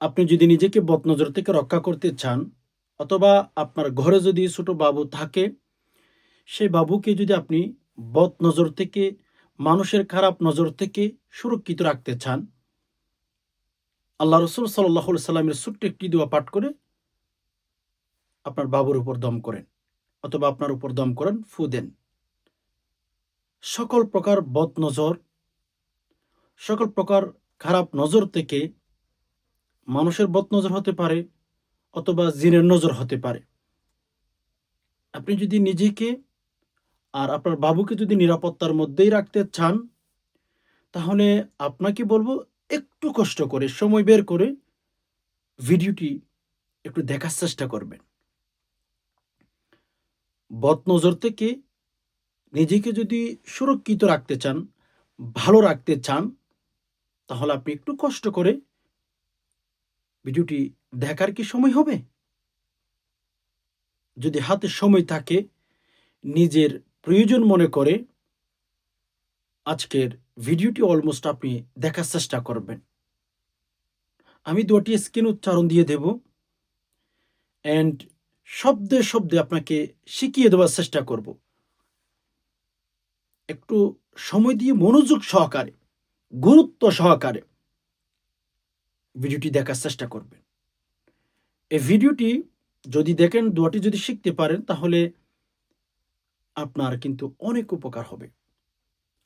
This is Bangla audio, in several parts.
আপনি যদি নিজেকে বদনজর থেকে রক্ষা করতে চান, অথবা আপনার ঘরে যদি ছোট বাবু থাকে, সেই বাবুকে যদি আপনি বদনজর থেকে, মানুষের খারাপ নজর থেকে সুরক্ষিত রাখতে চান, আল্লাহ রসুল সাল্লাল্লাহু আলাইহি সাল্লামের ছোট্ট একটি দোয়া পাঠ করে আপনার বাবুর উপর দম করেন, অথবা আপনার উপর দম করেন, ফু দেন। সকল প্রকার বদনজর, সকল প্রকার খারাপ নজর থেকে, মানুষের বদনজর হতে পারে অথবা জিনের নজর হতে পারে। আপনি যদি নিজেকে আর আপনার বাবুকে যদি নিরাপত্তার মধ্যেই রাখতে চান, তাহলে আপনাকে বলবো, একটু কষ্ট করে সময় বের করে ভিডিওটি একটু দেখার চেষ্টা করবেন। বদনজর থেকে নিজেকে যদি সুরক্ষিত রাখতে চান, ভালো রাখতে চান, তাহলে আপনি একটু কষ্ট করে ভিডিওটি দেখার কি সময় হবে? যদি হাতে সময় থাকে, নিজের প্রয়োজন মনে করে আজকের ভিডিওটি অলমোস্ট আপনি দেখার চেষ্টা করবেন। আমি দোয়াটি স্ক্রিন উচ্চারণ দিয়ে দেব, অ্যান্ড শব্দে শব্দে আপনাকে শিখিয়ে দেওয়ার চেষ্টা করব। একটু সময় দিয়ে মনোযোগ সহকারে, গুরুত্ব সহকারে ভিডিওটি দেখার চেষ্টা করবেন। এই ভিডিওটি যদি দেখেন, দোয়াটি যদি শিখতে পারেন, তাহলে আপনার কিন্তু অনেক উপকার হবে।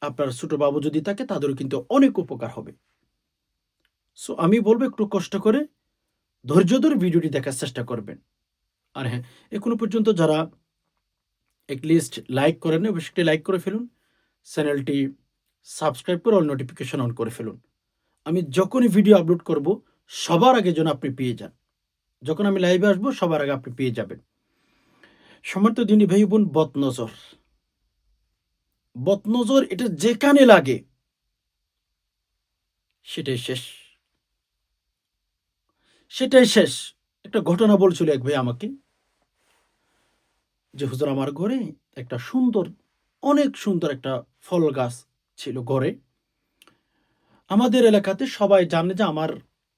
আপনার ছোট বাবু যদি থাকে, তাদেরও কিন্তু অনেক উপকার হবে। সো আমি বলবো, একটু কষ্ট করে ধৈর্য ধরে ভিডিওটি দেখার চেষ্টা করবেন। আর হ্যাঁ, এখনো পর্যন্ত যারা এটলিস্ট লাইক করেন, অবশ্যই লাইক করে ফেলুন। চ্যানেলটি সাবস্ক্রাইব করে অল নোটিফিকেশন অন করে ফেলুন। আমি যখনই ভিডিও আপলোড করব, সবার আগে যেন আপনি পেয়ে যান। যখন আমি লাইভে আসবো, সবার আগে আপনি পেয়ে যাবেন। সম্মানিত দিনী ভাই বোন, বদনজর, বদনজর এটা যেখানে লাগে সেটাই শেষ, সেটাই শেষ। একটা ঘটনা বলছিল এক ভাই আমাকে, যে হুজুর, আমার ঘরে একটা সুন্দর, অনেক সুন্দর একটা ফল গাছ ছিল ঘরে। আমাদের এলাকাতে সবাই জানে যে আমার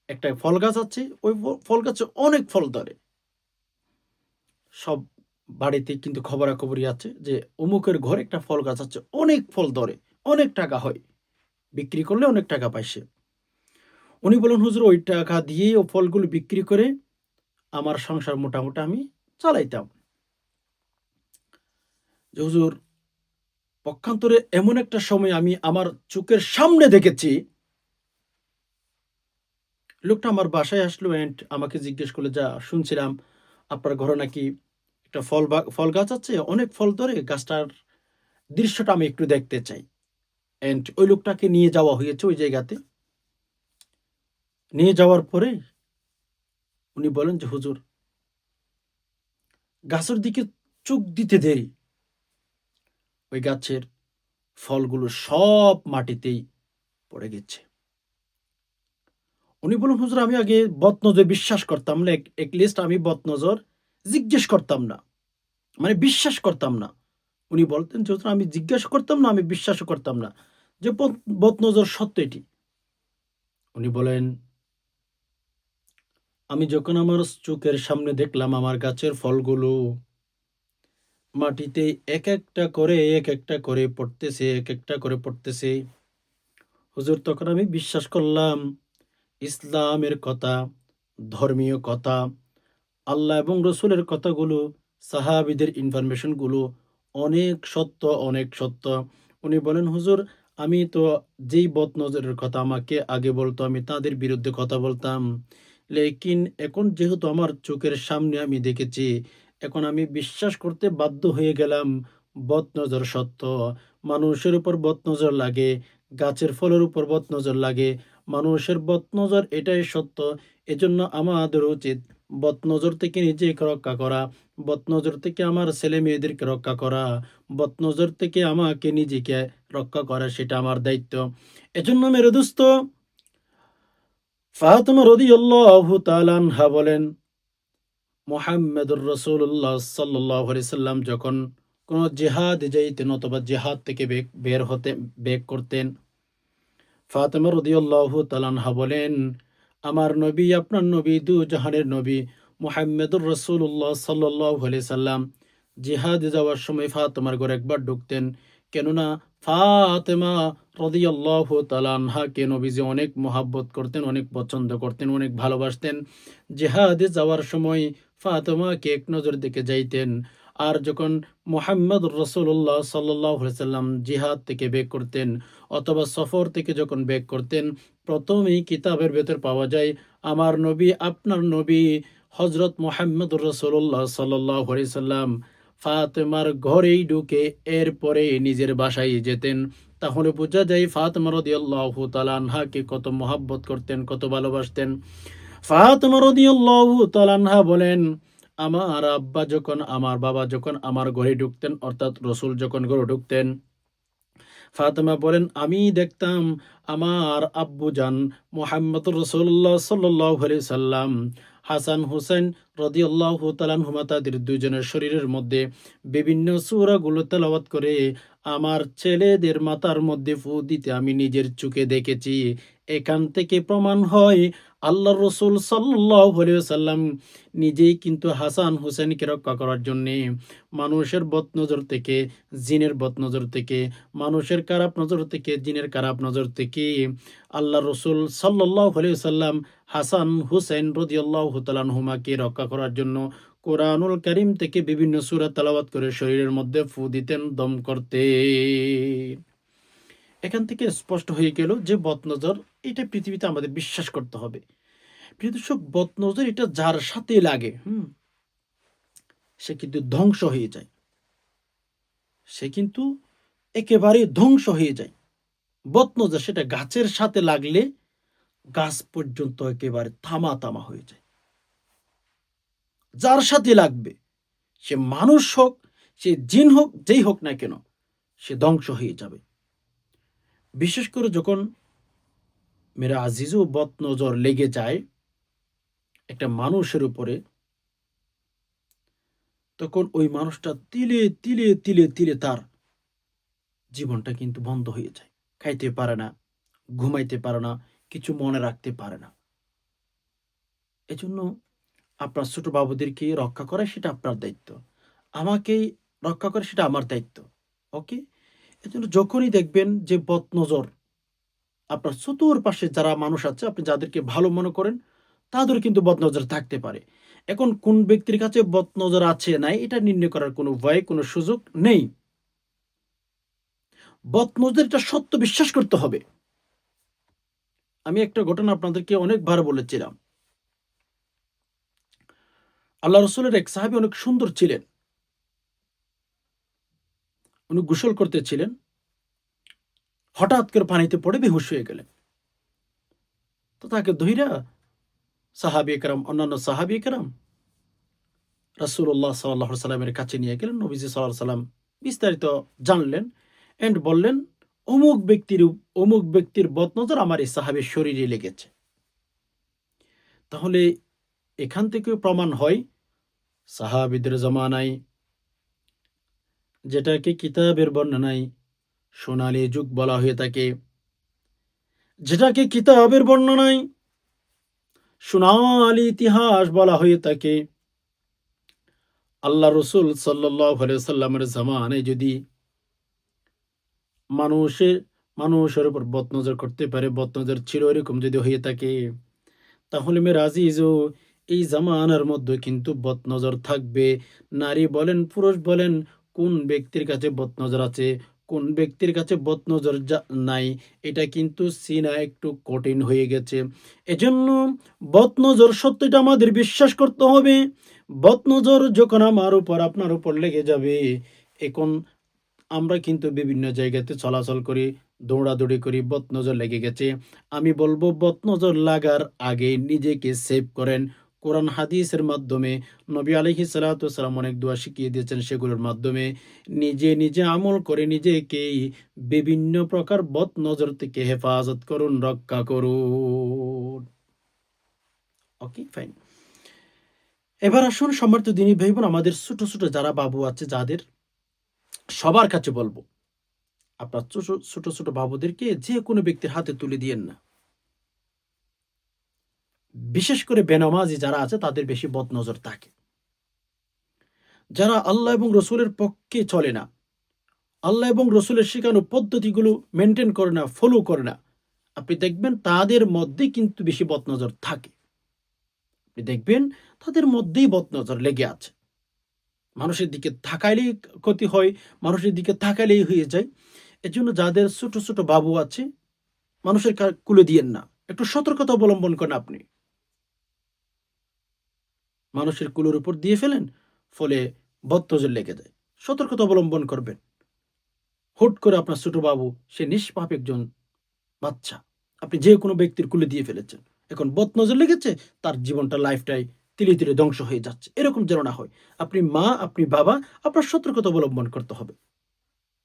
একটা ফল গাছ আছে, ওই ফল গাছে অনেক ফল ধরে। সব বাড়িতে কিন্তু খবরাখবরই আছে যে অমুকের ঘরে একটা ফল গাছ আছে, অনেক ফল ধরে, অনেক টাকা হয়, বিক্রি করলে অনেক টাকা পায় সে। উনি বলেন, হুজুর, ওই টাকা দিয়েই ও ফলগুলো বিক্রি করে আমার সংসার মোটামুটি আমি চালাইতাম। যে হুজুর, পক্ষান্তরে এমন একটা সময় আমি আমার চোখের সামনে দেখেছি, লোকটা আমার বাসায় আসলো অ্যান্ড আমাকে জিজ্ঞেস করলো, যা শুনছিলাম আপনার ঘরে নাকি একটা ফল গাছ আছে, অনেক ফল ধরে, গাছটার দৃশ্যটা আমি একটু দেখতে চাই। অ্যান্ড ওই লোকটাকে নিয়ে যাওয়া হয়েছে ওই জায়গাতে। নিয়ে যাওয়ার পরে উনি বলেন যে, হুজুর, গাছের দিকে চোখ দিতে দেরি, ওই গাছের ফলগুলো সব মাটিতেই পড়ে গেছে। উনি বললেন, হুজুর, আমি আগে বদনজর বিশ্বাস করতাম না, লিস্ট আমি বদনজর জিজ্ঞেস করতাম না, মানে বিশ্বাস করতাম না। উনি বলতেন যে, হুজুর, আমি জিজ্ঞাসা করতাম না, আমি বিশ্বাসও করতাম না যে বদনজর সত্য এটি। উনি বলেন, আমি যখন আমার চোখের সামনে দেখলাম আমার গাছের ফলগুলো মাটিতে এক একটা করে পড়তেছে, এক একটা করে পড়তেছে, হুজুর, তখন আমি বিশ্বাস করলাম ইসলামের কথা, ধর্মীয় কথা, আল্লাহ এবং রসুলের কথাগুলো, সাহাবীদের ইনফরমেশনগুলো অনেক সত্য, অনেক সত্য। উনি বলেন, হুজুর, আমি তো যেই বদনজরের কথা আমাকে আগে বলতো, আমি তাদের বিরুদ্ধে কথা বলতাম। লেকিন এখন যেহেতু আমার চোখের সামনে আমি দেখেছি, এখন আমি বিশ্বাস করতে বাধ্য হয়ে গেলাম বদনজর সত্য। মানুষের উপর বদনজর লাগে, গাছের ফলের উপর বদনজর লাগে, মানুষের বদনজর এটাই সত্য। এজন্য আমাদের উচিত বদনজর থেকে নিজেকে রক্ষা করা, বদনজর থেকে আমার ছেলে মেয়েদেরকে রক্ষা করা, বদনজর থেকে আমাকে নিজেকে রক্ষা করা, সেটা আমার দায়িত্ব। এজন্য মেরে দোস্ত, ফাতেমা রাদিয়াল্লাহু তাআলা আনহা বলেন, মুহাম্মদুর রাসূলুল্লাহ সাল্লাল্লাহু আলাইহি সাল্লাম যখন কোন জিহাদে যাইতেন অথবা জিহাদ থেকে বের হতে ব্যাক করতেন, ফাতেমা রাদিয়াল্লাহু তাআলা আনহা বলেন, আমার নবী, আপনার নবী, দু জাহানের নবী মুহাম্মদুর রাসূলুল্লাহ সাল্লাল্লাহু আলাইহি সাল্লাম জিহাদে যাওয়ার সময় ফাতেমার ঘরে একবার ঢুকতেন। কেননা ফাতেমা রাদিয়াল্লাহু তাআলা আনহাকে নবীজি অনেক মহাব্বত করতেন, অনেক পছন্দ করতেন, অনেক ভালোবাসতেন। জিহাদে যাওয়ার সময় ফাতেমাকে এক নজর দেখে যাইতেন। আর যখন মুহাম্মদুর রাসূলুল্লাহ সাল্লাল্লাহু আলাইহি সাল্লাম জিহাদ থেকে ব্যাক করতেন অথবা সফর থেকে যখন ব্যাক করতেন, প্রথমেই কিতাবের ভেতর পাওয়া যায় আমার নবী, আপনার নবী হযরত মুহাম্মদুর রাসূলুল্লাহ সাল্লাল্লাহু আলাইহি সাল্লাম ফাতেমার ঘরেই ঢুকে এরপরে নিজের বাসায় যেতেন। তাহলে বোঝা যায় ফাতেমা রাদিয়াল্লাহু তাআলা আনহাকে কত মহব্বত করতেন, কত ভালোবাসতেন। ফাতেমা রাদিয়াল্লাহু তাআলা আনহা বলেন, আমার আব্বা যখন, আমার বাবা যখন আমার ঘরে ঢুকতেন, অর্থাৎ রাসূল যখন ঘরে ঢুকতেন, ফাতেমা বলেন আমি দেখতাম আমার আব্বুজান মুহাম্মদুর রাসূলুল্লাহ সাল্লাল্লাহু আলাইহি সাল্লাম হাসান হুসাইন রাদিয়াল্লাহু তাআলা আনহুমা তাদের দুইজনের শরীরের মধ্যে বিভিন্ন সূরাগুলো তেলাওয়াত করে আমার ছেলেদের মাথার মধ্যে ফু দিতে আমি নিজের চোখে দেখেছি। এখান থেকে প্রমাণ হয় আল্লাহর রাসূল সাল্লাল্লাহু আলাইহি ওয়াসাল্লাম নিজেই কিন্তু হাসান হুসাইনকে রক্ষা করার জন্যে মানুষের বদনজর থেকে, জিনের বদনজর থেকে, মানুষের খারাপ নজর থেকে, জিনের খারাপ নজর থেকে আল্লাহর রাসূল সাল্লাল্লাহু আলাইহি ওয়াসাল্লাম হাসান হুসাইন রাদিয়াল্লাহু তাআলা আনহুমাকে রক্ষা করার জন্য কোরআনুল কারীম থেকে বিভিন্ন সূরা তেলাওয়াত করে শরীরের মধ্যে ফু দিতেন, দম করতেন। এখান থেকে স্পষ্ট হয়ে গেল যে বদনজর এটা পৃথিবীতে আমাদের বিশ্বাস করতে হবে। প্রিয় দর্শক, বদনজর এটা যার সাথে লাগে সে কিন্তু ধ্বংস হয়ে যায়। সে কিন্তু একেবারে ধ্বংস হয়ে যায়। বদনজর সেটা গাছের সাথে লাগলে গাছ পর্যন্ত একেবারে থামা থামা হয়ে যায়। যার সাথে লাগবে, সে মানুষ হোক, সে জিন হোক, যেই হোক না কেন, সে ধ্বংস হয়ে যাবে। বিশেষ করে যখন মেরা আজিজও বদনজর লেগে যায় একটা মানুষের উপরে, তখন ওই মানুষটা তিলে তিলে তিলে তিলে তার জীবনটা কিন্তু বন্ধ হয়ে যায়। খাইতে পারে না, ঘুমাইতে পারে না, কিছু মনে রাখতে পারে না। এজন্য আপনার ছোট বাবুদেরকে রক্ষা করা সেটা আপনার দায়িত্ব। আমাকেই রক্ষা করা সেটা আমার দায়িত্ব। ওকে? এজন্য যখনই দেখবেন যে বদনজর আপনার চতুর্পাশে যারা মানুষ আছে, আপনি যাদেরকে ভালো মনে করেন, তাদেরও কিন্তু বদনজর থাকতে পারে। এখন কোন ব্যক্তির কাছে বদনজর আছে নাই এটা নির্ণয় করার কোনো উপায়, কোনো সুযোগ নেই। বদনজর এটা সত্য বিশ্বাস করতে হবে। আমি একটা ঘটনা আপনাদেরকে অনেকবার বলেছিলাম। আল্লাহ রাসূলের এক সাহাবী অনেক সুন্দর ছিলেন। উনি গোসল করতেছিলেন। হঠাৎ করে পানিতে পড়ে বেহুশ হয়ে গেলেন। তো তাকে ধইরা সাহাবায়ে কেরাম, অন্যান্য সাহাবায়ে কেরাম রাসূলুল্লাহ সাল্লাল্লাহু আলাইহি সাল্লামের কাছে নিয়ে গেলেন। নবীজি সাল্লাল্লাহু আলাইহি সাল্লাম বিস্তারিত জানলেন এন্ড বললেন, অমুক ব্যক্তির বদনজর আমার এই সাহাবীর শরীরে লেগেছে। তাহলে এখান থেকেও প্রমাণ হয় সাহাবীদের জামানায় যেটাকে কিতাবের বর্ণনায় সোনালী যুগ বলা হয়ে থাকে, যেটাকে কিতাবের বর্ণনায় সোনালী ইতিহাস বলা হয়ে থাকে, আল্লাহ রসুল সাল্লাল্লাহু আলাইহি সাল্লামের জামানায় যদি মানুষের মানুষের উপর বদনজর করতে পারে, বদনজর ছিল এরকম যদি হয়ে থাকে, তাহলে মেয়ের আজিজও এই জামানার মধ্যে কিন্তু বদনজর থাকবে। নারী বলেন, পুরুষ বলেন, কোন ব্যক্তির কাছে বদনজর আছে, কোন ব্যক্তির কাছে বদনজর নাই, এটা কিন্তু চিনা একটু কঠিন হয়ে গেছে। এজন্য বদনজর সত্যিটা আমাদের বিশ্বাস করতে হবে। বদনজর যখন আমার উপর, আপনার উপর লেগে যাবে, এখন আমরা কিন্তু বিভিন্ন জায়গাতে চলাচল করি, দৌড়াদৌড়ি করি, বদনজর লেগে গেছে। আমি বলবো বদনজর লাগার আগে নিজেকে সেভ করেন। কোরআন হাদিসের মাধ্যমে নবী আলাইহিস সালাতু ওয়াসসালাম অনেক দোয়া শিখিয়ে দিয়েছেন, সেগুলোর মাধ্যমে নিজে নিজে আমল করে নিজেকেই বিভিন্ন প্রকার বদনজর থেকে হেফাজত করুন, রক্ষা করুন। ওকে, ফাইন। এবার আসুন সম্মানিত দিনী ভাই বোন, আমাদের ছোট ছোট যারা বাবু আছে, যাদের সবার কাছে বলবো, আপনার ছোট ছোট বাবুদেরকে যে কোনো ব্যক্তির হাতে তুলে দিয়েন না। বিশেষ করে বেনামাজি যারা আছে তাদের বেশি বদনজর থাকে। যারা আল্লাহ এবং রসুলের পক্ষে চলে না, আল্লাহ এবং রসুলের শেখানো পদ্ধতিগুলো মেনটেন করে না, ফলো করে না, আপনি দেখবেন তাদের মধ্যেই কিন্তু বেশি বদনজর থাকে। আপনি দেখবেন তাদের মধ্যেই বদনজর লেগে আছে। মানুষের দিকে তাকাইলেই ক্ষতি হয়, মানুষের দিকে তাকাইলেই হয়ে যায়। এজন্য যাদের ছোট ছোট বাবু আছে, মানুষের কুলে দিয়েন না, একটু সতর্কতা অবলম্বন করেন। আপনি মানুষের কুলের উপর দিয়ে ফেলেন, ফলে বদনজর লেগে যায়। সতর্কতা অবলম্বন করবেন। হুট করে আপনার ছোট বাবু, সে নিষ্পাপ একজন বাচ্চা, আপনি যে কোনো ব্যক্তির কুলে দিয়ে ফেলেছেন, এখন বদনজর লেগেছে, তার জীবনটা, লাইফটাই তিলে তিলে ধ্বংস হয়ে যাচ্ছে, এরকম যেন না হয়। আপনি মা, আপনি বাবা, আপনার সতর্কতা অবলম্বন করতে হবে,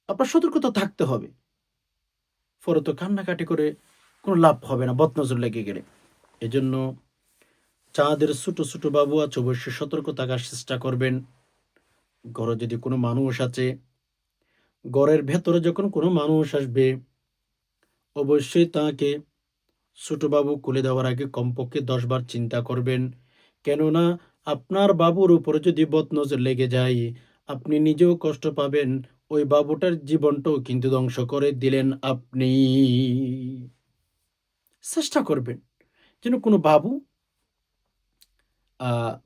আপনার সতর্কতা থাকতে হবে। পরে তো কান্নাকাটি করে কোনো লাভ হবে না বদনজর লেগে গেলে। এজন্য যাদের ছোট ছোট বাবু আছে অবশ্যই সতর্ক থাকার চেষ্টা করবেন। ঘরে যদি কোনো মানুষ আছে, ঘরের ভেতরে যখন কোনো মানুষ আসবে, অবশ্যই তাকে ছোট বাবু কোলে দেওয়ার আগে কমপক্ষে 10 বার চিন্তা করবেন। কেননা আপনার বাবুর উপরে যদি বদনজর লেগে যায়, আপনি নিজেও কষ্ট পাবেন, ওই বাবুটার জীবনটাও কিন্তু ধ্বংস করে দিলেন আপনি। চেষ্টা করবেন যেন কোনো বাবু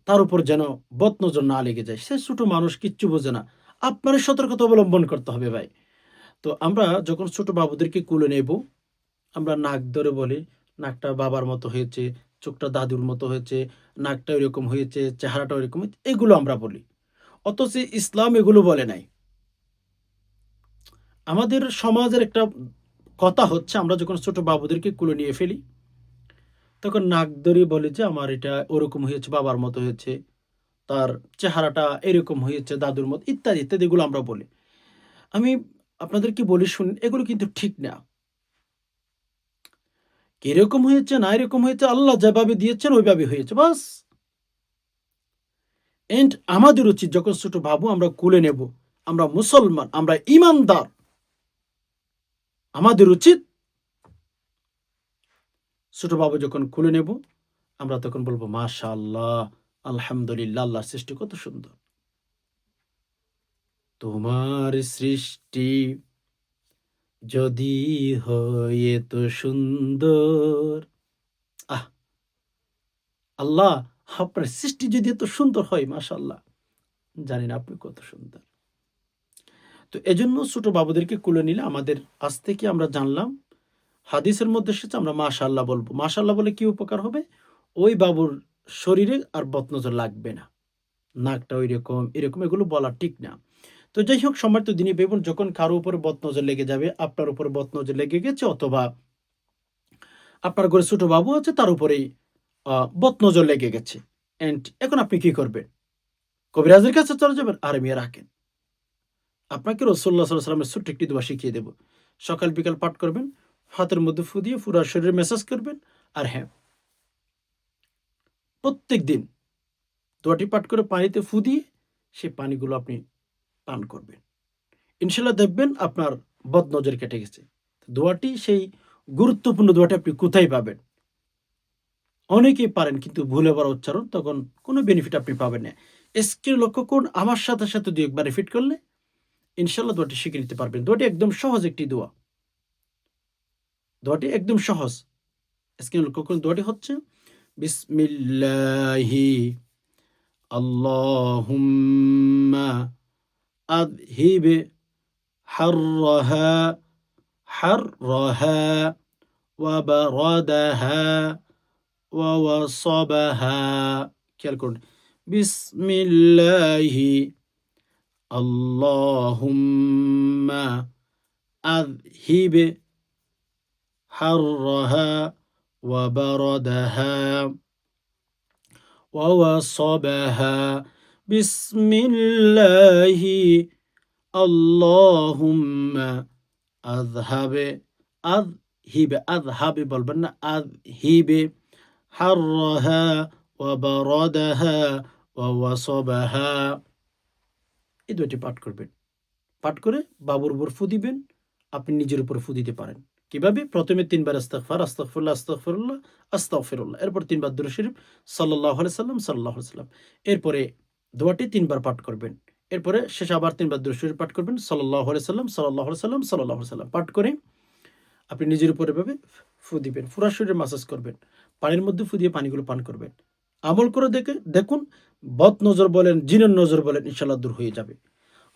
তার উপর যেন বদনজর না লেগে যায়। সে ছোট মানুষ, কিচ্ছু বোঝে না। আপনারই সতর্কতা অবলম্বন করতে হবে ভাই। তো আমরা যখন ছোট বাবুদেরকে কোলে নেব, আমরা নাক ধরে বলি, নাকটা বাবার মতো হয়েছে, চোখটা দাদুর মতো হয়েছে, নাকটা ওইরকম হয়েছে, চেহারাটা ওইরকম হয়েছে, এগুলো আমরা বলি। অথচ ইসলাম এগুলো বলে নাই। আমাদের সমাজের একটা কথা হচ্ছে, আমরা যখন ছোট বাবুদেরকে কোলে নিয়ে ফেলি, তখন নাক ধরে বলি যে আমার এটা ওরকম হয়েছে, বাবার মতো হয়েছে, তার চেহারাটা এরকম হয়েছে, দাদুর মতো, ইত্যাদি ইত্যাদি, এগুলো আমরা বলি। আমি আপনাদেরকে বলি শুনুন, এগুলো কিন্তু ঠিক না। এরকম হয়েছে না এরকম হয়েছে, আল্লাহ যেভাবে দিয়েছেন ওইভাবে হয়েছে, বাস। এন্ড আমাদের উচিত যখন ছোট বাবু আমরা কোলে নেব, আমরা মুসলমান, আমরা ইমানদার, আমাদের উচিত ছোট বাবু যখন কোলে নেব, আমরা তখন বলবো মাশাআল্লাহ, আলহামদুলিল্লাহ, আল্লাহর সৃষ্টি কত সুন্দর, তোমার সৃষ্টি যদি হয় এত সুন্দর। আহ, আল্লাহ, আপনার সৃষ্টি যদি এত সুন্দর হয়, মাশাআল্লাহ, জানি না আপনি কত সুন্দর। তো এজন্য ছোট বাবুদেরকে কোলে নিলে আমাদের, আজ থেকে আমরা জানলাম, হাদিসের মধ্যে এসেছে আমরা মাশাআল্লাহ বলবো। মাশাআল্লাহ বলে কি উপকার হবে? ওই বাবুর শরীরে আর বদনজর লাগবে না। নাকটা ঐরকম, এরকম, এগুলো বলা ঠিক না। তো যাই হোক, সম্মানিত দিনী ভাই বোন, যখন কারো উপরে বদনজর লেগে যাবে, আপনার উপরে বদনজর লেগে গেছে, অথবা আপনার ঘরে ছোট বাবু আছে, তার উপরেই বদনজর লেগে গেছে। অ্যান্ড এখন আপনি কি করবেন? কবিরাজের কাছে চলে যাবেন? আরে মিয়া রাখেন। আপনাকে রাসূলুল্লাহ সাল্লাল্লাহু আলাইহি ওয়াসাল্লামের ছোট্ট একটি দোয়া শিখিয়ে দেব। সকাল বিকাল পাঠ করবেন, হাতের মধ্যে ফু দিয়ে পুরা শরীরে ম্যাসাজ করবেন। আর হ্যাঁ, প্রত্যেকদিন দোয়াটি পাঠ করে পানিতে ফু দিয়ে সেই পানিগুলো আপনি পান করবেন। ইনশাআল্লাহ দেখবেন আপনার বদনজর কেটে গেছে। দোয়াটি, সেই গুরুত্বপূর্ণ দোয়াটি আপনি কোথায় পাবেন? অনেকেই পারেন কিন্তু ভুলে বড় উচ্চারণ, তখন কোনো বেনিফিট আপনি পাবেন না। স্ক্রিনে লক্ষ্য করুন, আমার সাথে সাথে ২-১ বার রিপিট করলে ইনশাআল্লাহ দোয়াটি শিখে নিতে পারবেন। দোয়াটি একদম সহজ একটি দোয়া। দোয়াটি একদম সহজ। স্ক্রিনে লক্ষ্য করুন, দোয়াটি হচ্ছে বিসমিল্লাহি আল্লাহুম্মা আযহিব হাররাহা হাররাহা ওয়া বারাদাহা ওয়া ওয়াসাবাহা। খেয়াল করুন, বিসমিল্লাহি আল্লাহুম্মা আযহিব হাররাহা ওয়া বারাদাহা ওয়া ওয়াসাবাহা। বিসমিল্লাহি আল্লাহুম্মা আযহাবে আযহিবে, আযহাবে বলবেন না, আযহিবে হাররাহা ওয়া বারাদাহা ওয়া ওয়াসাবাহা। এই দুইটি পাঠ করবেন। পাঠ করে বাবুর উপর ফু দিবেন, আপনি নিজের উপর ফু দিতে পারেন। কিভাবে? প্রথমে ৩ বার ইস্তিগফার, আস্তাগফিরুল্লাহ, আস্তাগফিরুল্লাহ, আস্তাগফিরুল্লাহ। এরপর ৩ বার দুরূদ শরীফ সাল্লাল্লাহু আলাইহি সাল্লাম, সাল্লাল্লাহু আলাইহি সাল্লাম। এরপরে দোয়াটি ৩ বার পাঠ করবেন। এরপরে শেষে আবার ৩ বার দুরূদ শরীফ পাঠ করবেন। সাল্লাল্লাহু আলাইহি সাল্লাম, সাল্লাল্লাহু আলাইহি সাল্লাম, সাল্লাল্লাহু আলাইহি সাল্লাম পাঠ করে আপনি নিজের উপর এভাবে ফু দিবেন। পুরা শরীরে মাসাজ করবেন। পানির মধ্যে ফু দিয়ে পানিগুলো পান করবেন। আমল করে দেখুন, বদ নজর বলেন, জিনের নজর বলেন, ইনশাআল্লাহ দূর হয়ে যাবে।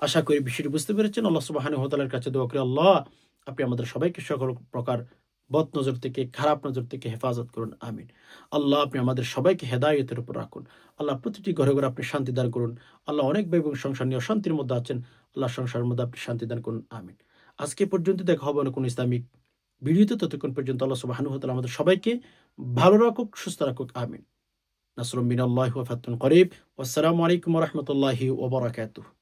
আশা করি বিষয়টি বুঝতে পেরেছেন। আল্লাহ সুবহানাহু ওয়া তাআলার কাছে দোয়া করি, আল্লাহ আপনি আমাদের সবাইকে সকল প্রকার বদ নজর থেকে, খারাপ নজর থেকে হেফাজত করুন। আমিন। আল্লাহ আপনি আমাদের সবাইকে হেদায়েতের উপর রাখুন। আল্লাহ প্রতিটি ঘরে, ঘরে আপনি শান্তি দান করুন। আল্লাহ অনেক ব্যয় এবং সংসার নিয়ে অশান্তির মধ্যে আছেন। আল্লাহ সংসারের মধ্যে আপনি শান্তি দান করুন। আমিন। আজকে পর্যন্ত দেখা হবে না কোনো ইসলামিক ভিডিওতে। ততক্ষণ পর্যন্ত আল্লাহ সুবহানাহু ওয়া তাআলা আমাদের সবাইকে ভালো রাখুক, সুস্থ রাখুক। আমিন। নাসরুম মিনাল্লাহি ওয়া ফাতহুন করিব। ওয়াসসালামু আলাইকুম ওয়া রাহমাতুল্লাহি ওয়া বারাকাতুহু।